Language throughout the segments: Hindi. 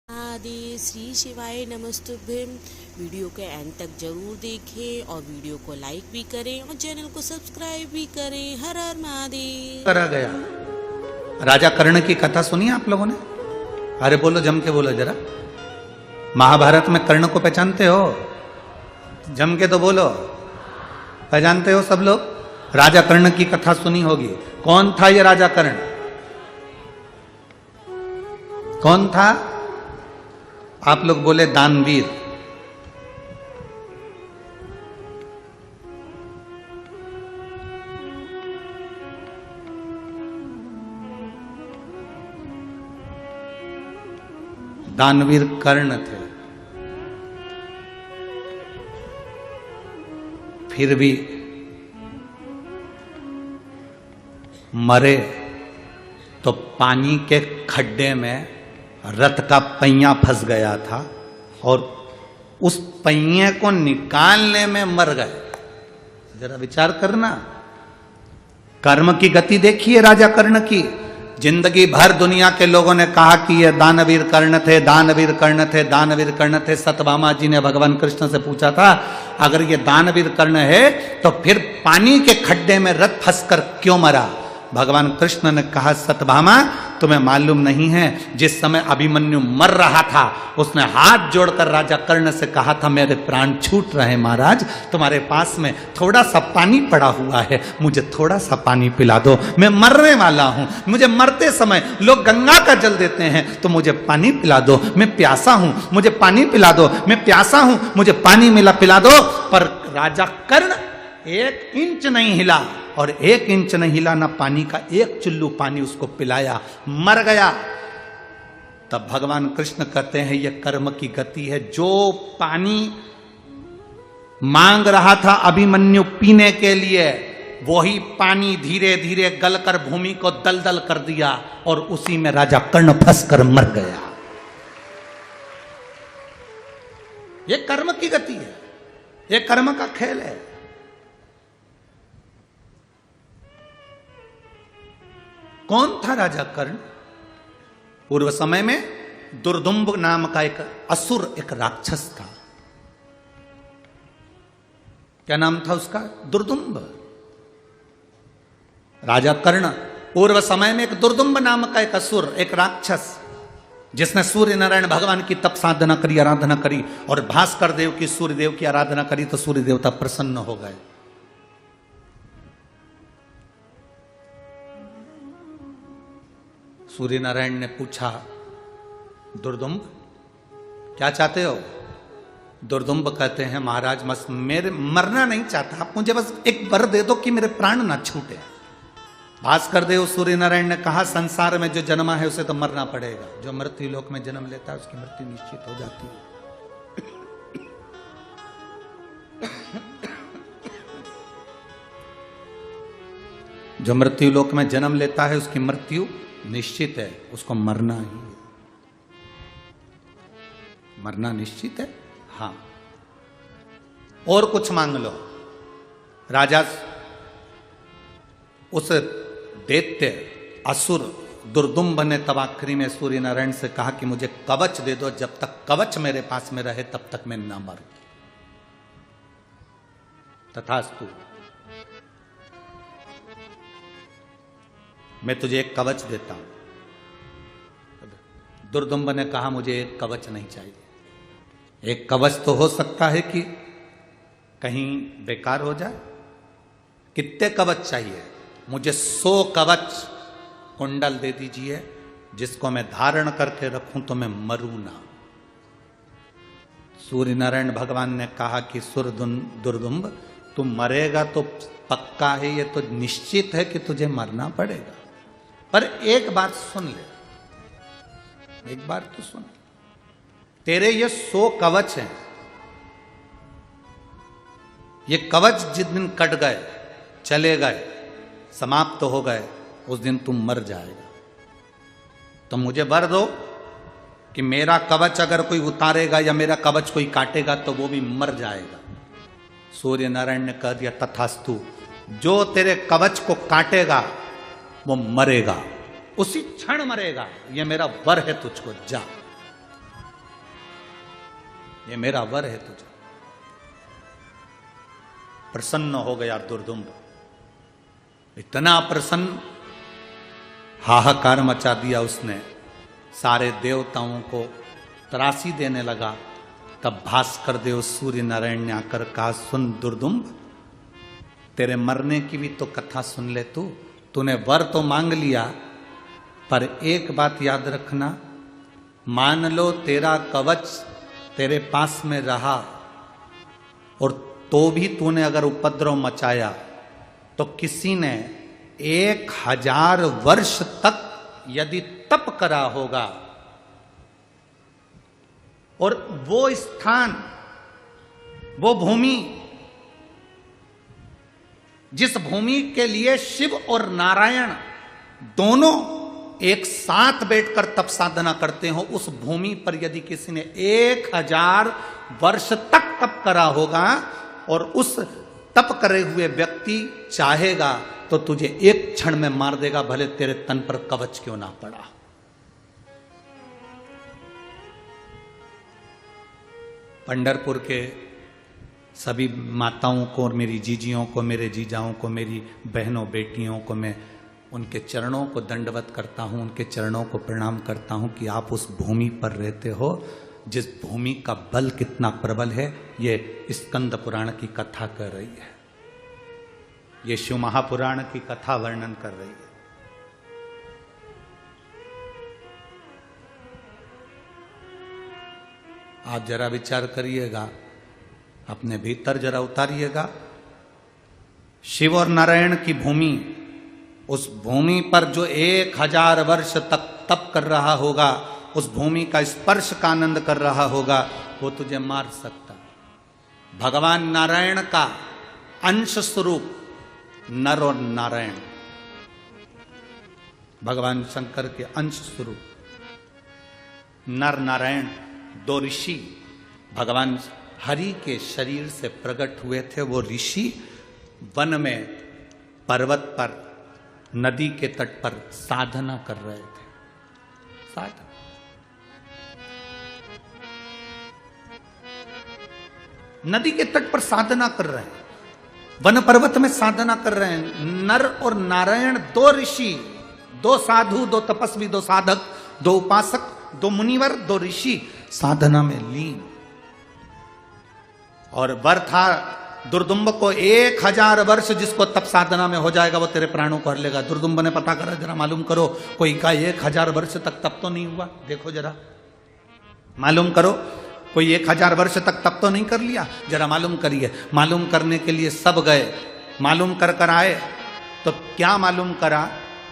आदि श्री शिवाय नमस्तुभ्यं। वीडियो के एंड तक जरूर देखें और वीडियो को लाइक भी करें और चैनल को सब्सक्राइब भी करें। हर हर महादेव। करा गया राजा कर्ण की कथा सुनी आप लोगों ने? अरे बोलो, जम के बोलो जरा। महाभारत में कर्ण को पहचानते हो? जम के तो बोलो, पहचानते हो सब लोग? राजा कर्ण की कथा सुनी होगी। कौन था ये राजा कर्ण? कौन था? आप लोग बोले दानवीर। दानवीर कर्ण थे। फिर भी मरे तो पानी के खड्डे में रथ का पहिया फंस गया था और उस पहिए को निकालने में मर गए। जरा विचार करना। कर्म की गति देखिए राजा कर्ण की। जिंदगी भर दुनिया के लोगों ने कहा कि ये दानवीर कर्ण थे, दानवीर कर्ण थे, दानवीर कर्ण थे। सत्यभामा जी ने भगवान कृष्ण से पूछा था, अगर ये दानवीर कर्ण है तो फिर पानी के खड्डे में रथ फंसकर क्यों मरा? भगवान कृष्ण ने कहा, सत्यभामा तुम्हें मालूम नहीं है, जिस समय अभिमन्यु मर रहा था उसने हाथ जोड़कर राजा कर्ण से कहा था, मेरे प्राण छूट रहे महाराज, तुम्हारे पास में थोड़ा सा पानी पड़ा हुआ है, मुझे थोड़ा सा पानी पिला दो, मैं मरने वाला हूं। मुझे मरते समय लोग गंगा का जल देते हैं, तो मुझे पानी पिला दो, मैं प्यासा हूं, मुझे पानी पिला दो, मैं प्यासा हूं, मुझे पानी पिला दो। पर राजा कर्ण 1 इंच नहीं हिला, और 1 इंच नहीं हिला, ना पानी का 1 चुल्लू पानी उसको पिलाया, मर गया। तब भगवान कृष्ण कहते हैं, यह कर्म की गति है। जो पानी मांग रहा था अभिमन्यु पीने के लिए, वही पानी धीरे धीरे गलकर भूमि को दलदल कर दिया और उसी में राजा कर्ण फंसकर मर गया। यह कर्म की गति है, यह कर्म का खेल है। कौन था राजा कर्ण? पूर्व समय में दुर्दुम्ब नाम का एक असुर, एक राक्षस था। क्या नाम था उसका? दुर्दुम्ब। राजा कर्ण पूर्व समय में एक दुर्दुम्ब नाम का एक असुर, एक राक्षस, जिसने सूर्य नारायण भगवान की तप साधना करी, आराधना करी, और भास्कर देव की, सूर्य देव की आराधना करी तो सूर्य देवता प्रसन्न हो गए। सूर्य नारायण ने पूछा, दुर्दुम्ब क्या चाहते हो? दुर्दुम्ब कहते हैं, महाराज मेरे मरना नहीं चाहता, आप मुझे बस एक वर दे दो कि मेरे प्राण ना छूटे। भास्कर देव सूर्य नारायण ने कहा, संसार में जो जन्मा है उसे तो मरना पड़ेगा, जो मृत्यु लोक में जन्म लेता है उसकी मृत्यु निश्चित हो जाती है। जो मृत्यु लोक में जन्म लेता है उसकी मृत्यु निश्चित है, उसको मरना ही है। मरना निश्चित है। हाँ, और कुछ मांग लो। राजा उस दैत्य असुर दुर्दुम्ब ने तब आखिरी में सूर्य नारायण से कहा कि मुझे कवच दे दो, जब तक कवच मेरे पास में रहे तब तक मैं ना मरूं। तथास्तु, मैं तुझे एक कवच देता हूं। दुर्दुम्ब ने कहा, मुझे एक कवच नहीं चाहिए। एक कवच तो हो सकता है कि कहीं बेकार हो जाए। कितने कवच चाहिए? मुझे 100 कवच कुंडल दे दीजिए, जिसको मैं धारण करके रखूं तो मैं मरूं ना। सूर्य नारायण भगवान ने कहा कि दुर्दुम्ब, तू मरेगा तो पक्का है, ये तो निश्चित है कि तुझे मरना पड़ेगा। पर एक बात सुन ले, एक बार तो सुन, तेरे ये 100 कवच हैं, ये कवच जिस दिन कट गए, चले गए, समाप्त हो गए, उस दिन तुम मर जाएगा। तो मुझे वर दो कि मेरा कवच अगर कोई उतारेगा या मेरा कवच कोई काटेगा तो वो भी मर जाएगा। सूर्य नारायण ने कह दिया, तथास्तु। जो तेरे कवच को काटेगा वो मरेगा, उसी क्षण मरेगा, ये मेरा वर है तुझको, जा। ये मेरा वर है तुझे। प्रसन्न हो गया दुर्दुम्ब, इतना प्रसन्न, हाहाकार मचा दिया उसने, सारे देवताओं को त्रासी देने लगा। तब भास्कर देव सूर्य नारायण ने आकर कहा, सुन दुर्दुम्ब, तेरे मरने की भी तो कथा सुन ले। तूने वर तो मांग लिया, पर एक बात याद रखना, मान लो तेरा कवच तेरे पास में रहा और तो भी तूने अगर उपद्रव मचाया तो किसी ने 1000 वर्ष तक यदि तप करा होगा और वो स्थान, वो भूमि, जिस भूमि के लिए शिव और नारायण दोनों एक साथ बैठकर तप साधना करते हो, उस भूमि पर यदि किसी ने 1000 वर्ष तक तप करा होगा और उस तप करे हुए व्यक्ति चाहेगा तो तुझे एक क्षण में मार देगा, भले तेरे तन पर कवच क्यों ना पड़ा। पंढरपुर के सभी माताओं को और मेरी जीजियों को, मेरे जीजाओं को, मेरी बहनों बेटियों को मैं उनके चरणों को दंडवत करता हूं, उनके चरणों को प्रणाम करता हूं कि आप उस भूमि पर रहते हो जिस भूमि का बल कितना प्रबल है, ये स्कंद पुराण की कथा कर रही है, ये शिव महापुराण की कथा वर्णन कर रही है। आप जरा विचार करिएगा, अपने भीतर जरा उतारिएगा, शिव और नारायण की भूमि, उस भूमि पर जो 1000 वर्ष तक तप कर रहा होगा, उस भूमि का स्पर्श का आनंद कर रहा होगा, वो तुझे मार सकता। भगवान नारायण का अंश स्वरूप नर और नारायण, भगवान शंकर के अंश स्वरूप नर नारायण दो ऋषि भगवान हरि के शरीर से प्रकट हुए थे। वो ऋषि वन में, पर्वत पर, नदी के तट पर साधना कर रहे थे। साधना, नदी के तट पर साधना कर रहे हैं, वन पर्वत में साधना कर रहे हैं। नर और नारायण दो ऋषि, दो साधु, दो तपस्वी, दो साधक, दो उपासक, दो मुनिवर, दो ऋषि साधना में लीन। और वर था दुर्दुम्ब को 1000 वर्ष जिसको तप साधना में हो जाएगा वो तेरे प्राणों को हर लेगा। दुर्दुम्ब ने पता करा, जरा मालूम करो, कोई का 1000 वर्ष तक तप तो नहीं हुआ? देखो जरा, मालूम करो, कोई 1000 वर्ष तक तप तो नहीं कर लिया? जरा मालूम करिए। मालूम करने के लिए सब गए, मालूम कर आए तो क्या मालूम करा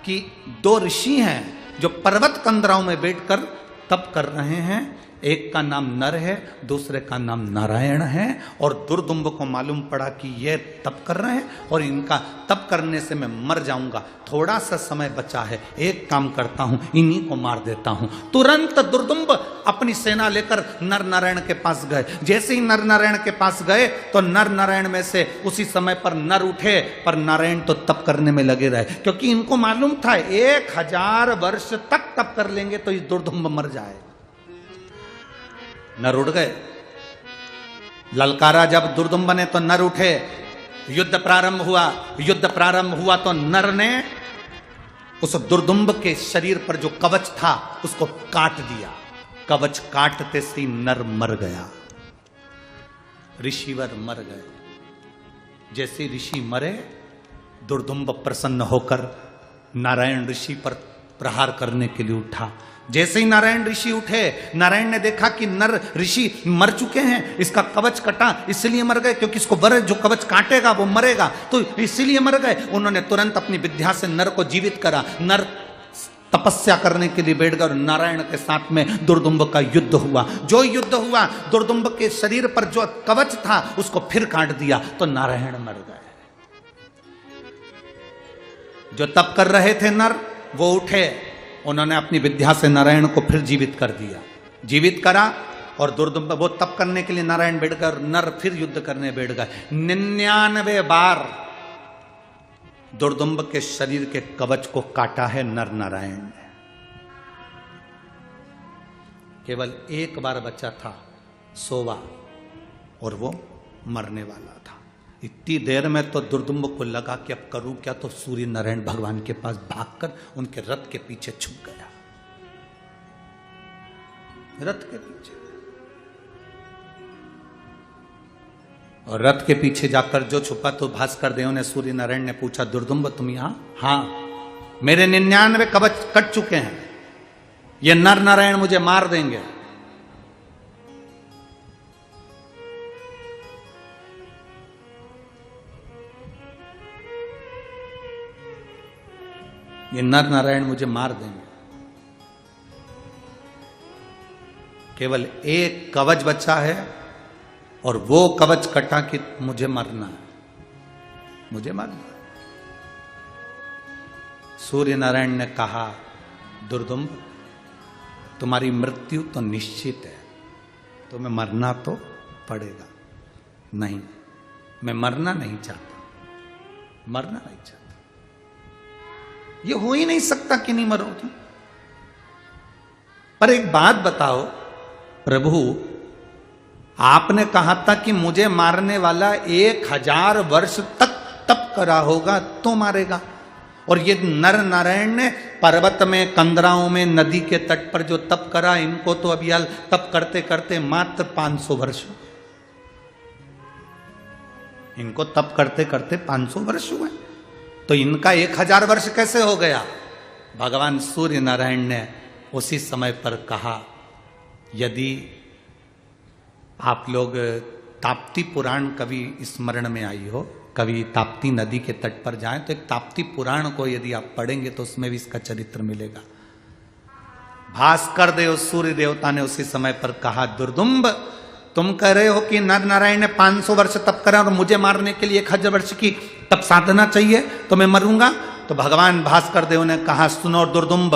कि दो ऋषि हैं जो पर्वत कंदराओं में बैठकर तप कर रहे हैं। एक का नाम नर है, दूसरे का नाम नारायण है। और दुर्दुम्ब को मालूम पड़ा कि ये तप कर रहे हैं और इनका तप करने से मैं मर जाऊंगा, थोड़ा सा समय बचा है, एक काम करता हूं, इन्हीं को मार देता हूं। तुरंत दुर्दुम्ब अपनी सेना लेकर नर नारायण के पास गए। जैसे ही नर नारायण के पास गए तो नर नारायण में से उसी समय पर नर उठे, पर नारायण तो तप करने में लगे रहे, क्योंकि इनको मालूम था 1000 वर्ष तक तप कर लेंगे तो ये दुर्दुम्ब मर जाए। नर उठ गए, ललकारा जब दुर्दुम्ब ने तो नर उठे, युद्ध प्रारंभ हुआ। युद्ध प्रारंभ हुआ तो नर ने उस दुर्दुम्ब के शरीर पर जो कवच था उसको काट दिया। कवच काटते से नर मर गया, ऋषिवर मर गए। जैसे ऋषि मरे, दुर्दुम्ब प्रसन्न होकर नारायण ऋषि पर प्रहार करने के लिए उठा। जैसे ही नारायण ऋषि उठे, नारायण ने देखा कि नर ऋषि मर चुके हैं, इसका कवच कटा, इसलिए मर गए, क्योंकि इसको वर जो कवच काटेगा वो मरेगा, तो इसीलिए मर गए। उन्होंने तुरंत अपनी विद्या से नर को जीवित करा। नर तपस्या करने के लिए बैठ गए और नारायण के साथ में दुर्दुम्ब का युद्ध हुआ। जो युद्ध हुआ, दुर्दुम्ब के शरीर पर जो कवच था उसको फिर काट दिया तो नारायण मर गए। जो तप कर रहे थे नर, वो उठे, उन्होंने अपनी विद्या से नारायण को फिर जीवित कर दिया। जीवित करा और दुर्दुम्ब, वो तप करने के लिए नारायण बैठ गए और नर फिर युद्ध करने बैठ गए। 99 बार दुर्दुम्ब के शरीर के कवच को काटा है नर नारायण ने। केवल एक बार बचा था, सोवा और वो मरने वाला था। इतनी देर में तो दुर्दुम्ब को लगा कि अब करूं क्या, तो सूर्य नारायण भगवान के पास भागकर उनके रथ के पीछे छुप गया। रथ के पीछे, और रथ के पीछे जाकर जो छुपा तो भास्कर देव ने, सूर्य नारायण ने पूछा, दुर्दुम्ब तुम यहां? हां, मेरे 99 कवच कट चुके हैं, ये नर नारायण मुझे मार देंगे। ये नर नारायण मुझे मार देंगे। केवल एक कवच बचा है और वो कवच कटा कि मुझे मरना है, मुझे मरना है। सूर्य नारायण ने कहा, दुर्दुम्ब तुम्हारी मृत्यु तो निश्चित है, तुम्हें मरना तो पड़ेगा। नहीं, मैं मरना नहीं चाहता, मरना नहीं चाहता। ये हो ही नहीं सकता कि नहीं मरो तुम। पर एक बात बताओ प्रभु, आपने कहा था कि मुझे मारने वाला 1000 वर्ष तक तप करा होगा तो मारेगा, और ये नर नारायण ने पर्वत में, कंदराओं में, नदी के तट पर जो तप करा, इनको तो अभी तप करते करते मात्र 500 वर्ष, इनको तप करते करते 500 वर्ष हुए, तो इनका 1000 वर्ष कैसे हो गया? भगवान सूर्य नारायण ने उसी समय पर कहा, यदि आप लोग ताप्ती पुराण कभी स्मरण में आई हो, कभी ताप्ती नदी के तट पर जाएं, तो एक ताप्ती पुराण को यदि आप पढ़ेंगे तो उसमें भी इसका चरित्र मिलेगा। भास्कर देव सूर्य देवता ने उसी समय पर कहा, दुर्दुम्ब तुम कह रहे हो कि नर नारायण ने 500 वर्ष तप करा और मुझे मारने के लिए 1000 वर्ष की तप साधना चाहिए, तो मैं मरूंगा। तो भगवान भास्कर देव ने कहा, सुनो दुर्दुम्ब,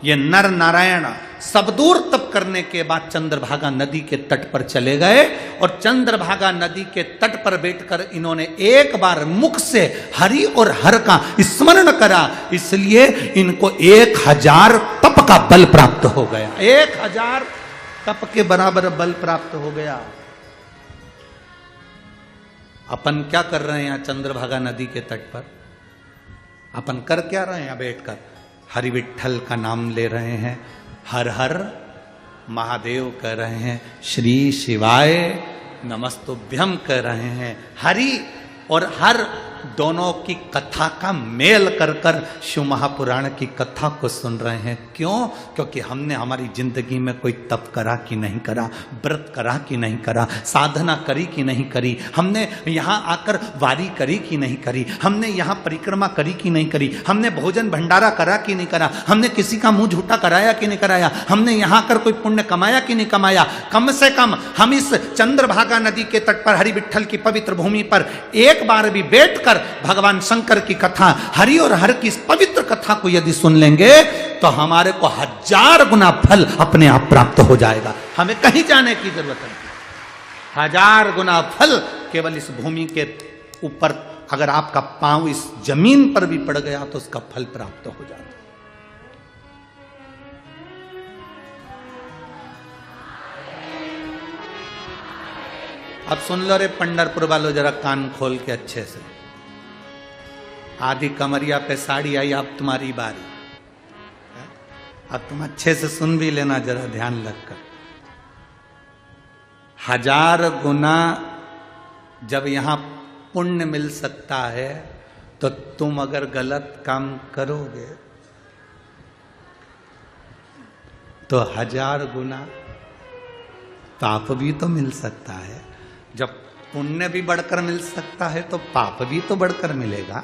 ये नर नारायण सब दूर तप करने के बाद चंद्रभागा नदी के तट पर चले गए, और चंद्रभागा नदी के तट पर बैठकर इन्होंने एक बार मुख से हरि और हर का स्मरण करा, इसलिए इनको 1000 तप का बल प्राप्त हो गया। 1000 तप के बराबर बल प्राप्त हो गया। अपन क्या कर रहे हैं यहां चंद्रभागा नदी के तट पर? अपन कर क्या रहे हैं यहां बैठकर? हरि विठ्ठल का नाम ले रहे हैं, हर हर महादेव कह रहे हैं, श्री शिवाय नमस्तुभ्यम कह रहे हैं। हरि और हर दोनों की कथा का मेल कर कर शिव महापुराण की कथा को सुन रहे हैं। क्यों? क्योंकि हमने हमारी जिंदगी में कोई तप करा कि नहीं करा, व्रत करा कि नहीं करा, साधना करी कि नहीं करी, हमने यहाँ आकर वारी करी कि नहीं करी, हमने यहाँ परिक्रमा करी कि नहीं करी, हमने भोजन भंडारा करा कि नहीं करा, हमने किसी का मुंह झूठा कराया कि नहीं कराया, हमने यहाँ आकर कोई पुण्य कमाया कि नहीं कमाया। कम से कम हम इस चंद्रभागा नदी के तट पर हरि विठ्ठल की पवित्र भूमि पर एक बार भी बैठकर भगवान शंकर की कथा, हरि और हर की इस पवित्र कथा को यदि सुन लेंगे तो हमारे को 1000 गुना फल अपने आप प्राप्त हो जाएगा। हमें कहीं जाने की जरूरत नहीं। 1000 गुना फल केवल इस भूमि के ऊपर, अगर आपका पांव इस जमीन पर भी पड़ गया तो उसका फल प्राप्त हो जाता है। अब सुन लो रे पंढरपुर वालों, जरा कान खोल के अच्छे से। आधी कमरिया पे साड़ी आई, अब तुम्हारी बारी। अब तुम अच्छे से सुन भी लेना जरा ध्यान लगकर। 1000 गुना जब यहां पुण्य मिल सकता है तो तुम अगर गलत काम करोगे तो 1000 गुना पाप भी तो मिल सकता है। जब पुण्य भी बढ़कर मिल सकता है तो पाप भी तो बढ़कर मिलेगा।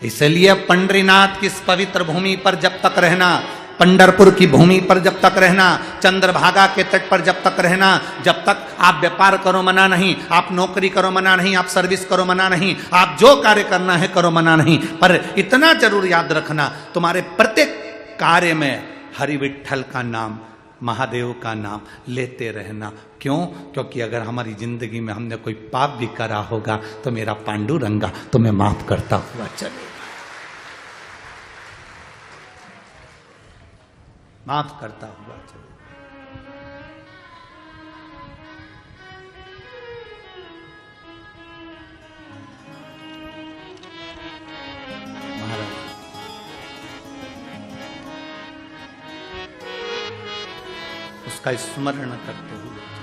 इसलिए पंढरीनाथ की इस पवित्र भूमि पर जब तक रहना, पंढरपुर की भूमि पर जब तक रहना, चंद्रभागा के तट पर जब तक रहना, जब तक आप व्यापार करो मना नहीं, आप नौकरी करो मना नहीं, आप सर्विस करो मना नहीं, आप जो कार्य करना है करो मना नहीं, पर इतना जरूर याद रखना, तुम्हारे प्रत्येक कार्य में हरि विठ्ठल का नाम, महादेव का नाम लेते रहना। क्यों? क्योंकि अगर हमारी जिंदगी में हमने कोई पाप भी करा होगा तो मेरा पांडुरंगा तुम्हें माफ करता हुआ चलेगा, माफ करता हुआ चलेगा। का स्मरण करते हुए